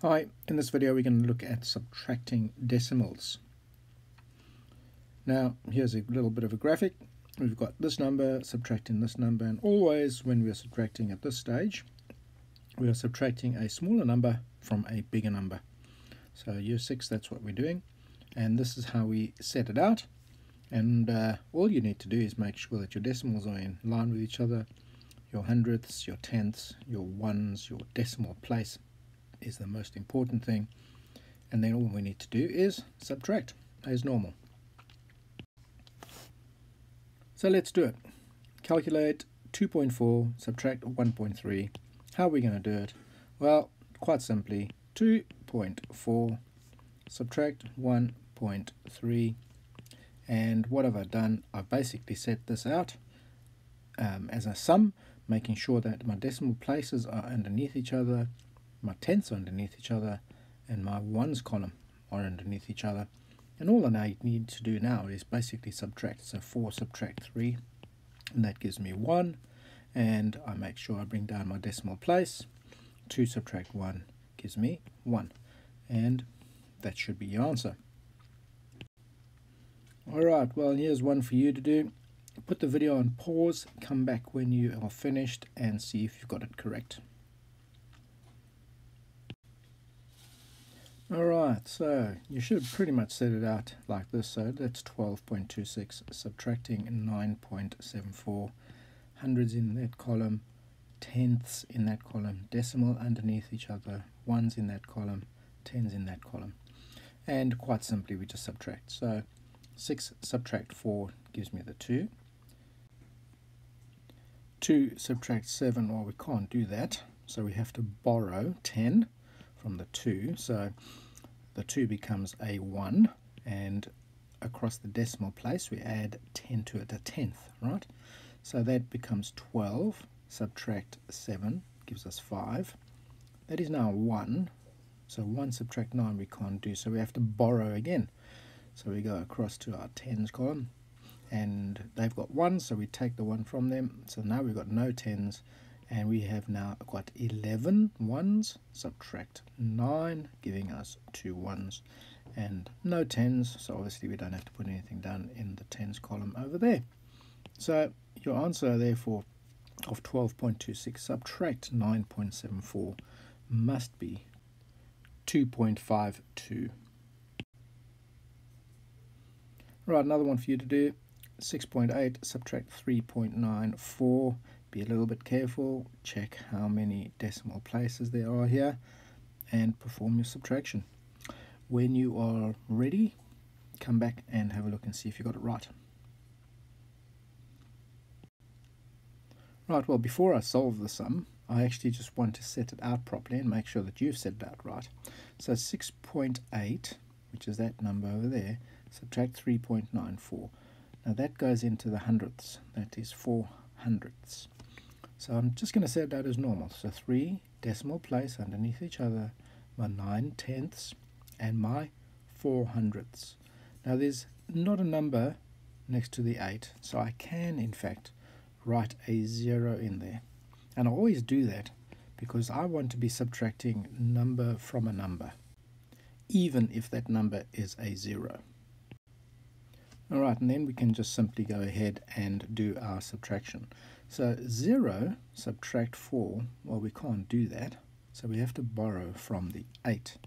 Hi, in this video we're going to look at subtracting decimals. Now here's a little bit of a graphic. We've got this number subtracting this number, and always when we are subtracting at this stage we are subtracting a smaller number from a bigger number. So year 6, that's what we're doing, and this is how we set it out. And all you need to do is make sure that your decimals are in line with each other. Your hundredths, your tenths, your ones, your decimal place is the most important thing, and then all we need to do is subtract as normal. So let's do it. Calculate 2.4 subtract 1.3. How are we going to do it? Well, quite simply, 2.4 subtract 1.3, and what have I done? I've basically set this out as a sum, making sure that my decimal places are underneath each other, my tenths are underneath each other, and my ones column are underneath each other. And all I need to do now is basically subtract. So 4 subtract 3, and that gives me 1. And I make sure I bring down my decimal place. 2 subtract 1 gives me 1. And that should be your answer. Alright, well, here's one for you to do. Put the video on pause, come back when you are finished, and see if you've got it correct. Alright, so you should pretty much set it out like this. So that's 12.26 subtracting 9.74, hundreds in that column, tenths in that column, decimal underneath each other, ones in that column, tens in that column. And quite simply we just subtract. So 6 subtract 4 gives me the 2. 2 subtract 7, well, we can't do that, so we have to borrow 10 from the 2, so the 2 becomes a 1, and across the decimal place we add 10 to it, a tenth, right? So that becomes 12 subtract 7 gives us 5. That is now 1, so 1 subtract 9 we can't do, so we have to borrow again. So we go across to our tens column, and they've got 1, so we take the 1 from them. So now we've got no tens, and we have now got 11 ones, subtract 9, giving us 2 ones, and no tens, so obviously we don't have to put anything down in the tens column over there. So your answer therefore of 12.26 subtract 9.74 must be 2.52. Right, another one for you to do. 6.8 subtract 3.94. Be a little bit careful, check how many decimal places there are here, and perform your subtraction. When you are ready, come back and have a look and see if you got it right. Right, well, before I solve the sum, I actually just want to set it out properly and make sure that you've set it out right. So 6.8, which is that number over there, subtract 3.94. Now that goes into the hundredths, that is 4 hundredths. So I'm just going to set it out as normal. So 3 decimal place underneath each other, my 9 tenths, and my 4 hundredths. Now there's not a number next to the 8, so I can in fact write a 0 in there. And I always do that because I want to be subtracting number from a number, even if that number is a 0. Alright, and then we can just simply go ahead and do our subtraction. So 0 subtract 4, well, we can't do that, so we have to borrow from the 8.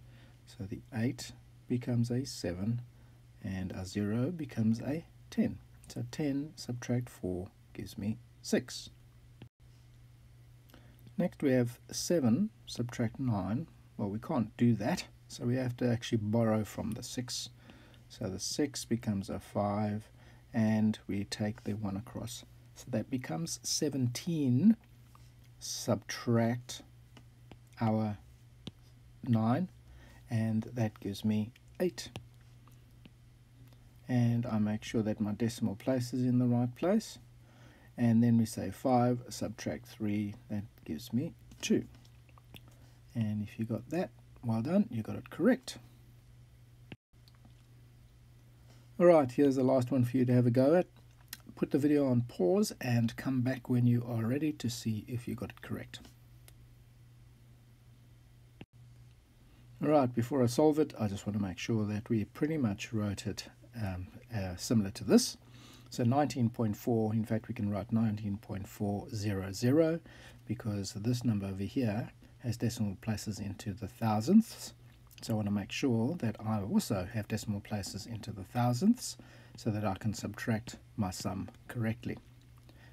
So the 8 becomes a 7, and a 0 becomes a 10. So 10 subtract 4 gives me 6. Next we have 7 subtract 9. Well, we can't do that, so we have to actually borrow from the 6. So the 6 becomes a 5, and we take the 1 across. So that becomes 17 subtract our 9, and that gives me 8. And I make sure that my decimal place is in the right place. And then we say 5 subtract 3, that gives me 2. And if you got that, well done, you got it correct. Alright, here's the last one for you to have a go at. Put the video on pause and come back when you are ready to see if you got it correct. Alright, before I solve it, I just want to make sure that we pretty much wrote it similar to this. So 19.4, in fact we can write 19.400 because this number over here has decimal places into the thousandths. So I want to make sure that I also have decimal places into the thousandths so that I can subtract my sum correctly.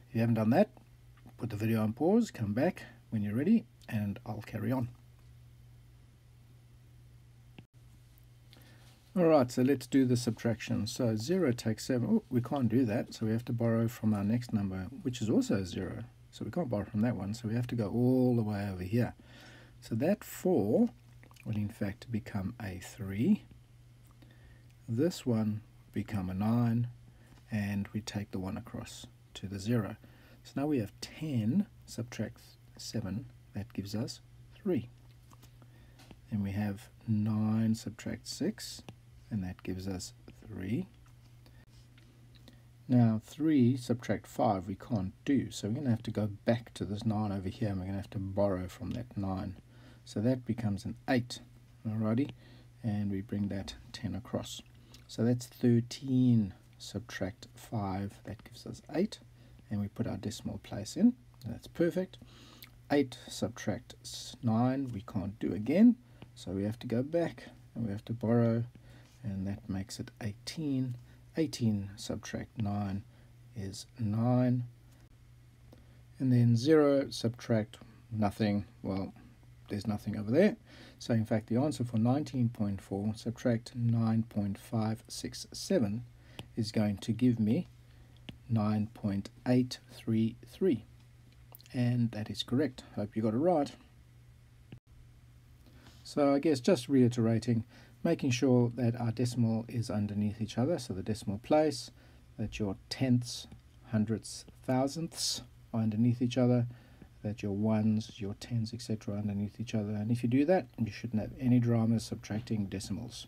If you haven't done that, put the video on pause, come back when you're ready, and I'll carry on. Alright, so let's do the subtraction. So 0 takes 7. Oh, we can't do that, so we have to borrow from our next number, which is also 0. So we can't borrow from that one, so we have to go all the way over here. So that 4 will in fact become a 3. This one will become a 9, and we take the 1 across to the 0. So now we have 10 subtract 7, that gives us 3. Then we have 9 subtract 6, and that gives us 3. Now 3 subtract 5 we can't do, so we're going to have to go back to this 9 over here, and we're going to have to borrow from that 9. So that becomes an 8, alrighty, and we bring that 10 across. So that's 13 subtract 5, that gives us 8, and we put our decimal place in. That's perfect. 8 subtract 9 we can't do again, so we have to go back and we have to borrow, and that makes it 18. 18 subtract 9 is 9. And then 0 subtract nothing, well, there's nothing over there. So in fact the answer for 19.4 subtract 9.567 is going to give me 9.833. And that is correct. Hope you got it right. So I guess just reiterating, making sure that our decimal is underneath each other, so the decimal place, that your tenths, hundredths, thousandths are underneath each other, that your ones, your tens, etc. are underneath each other. And if you do that, you shouldn't have any dramas subtracting decimals.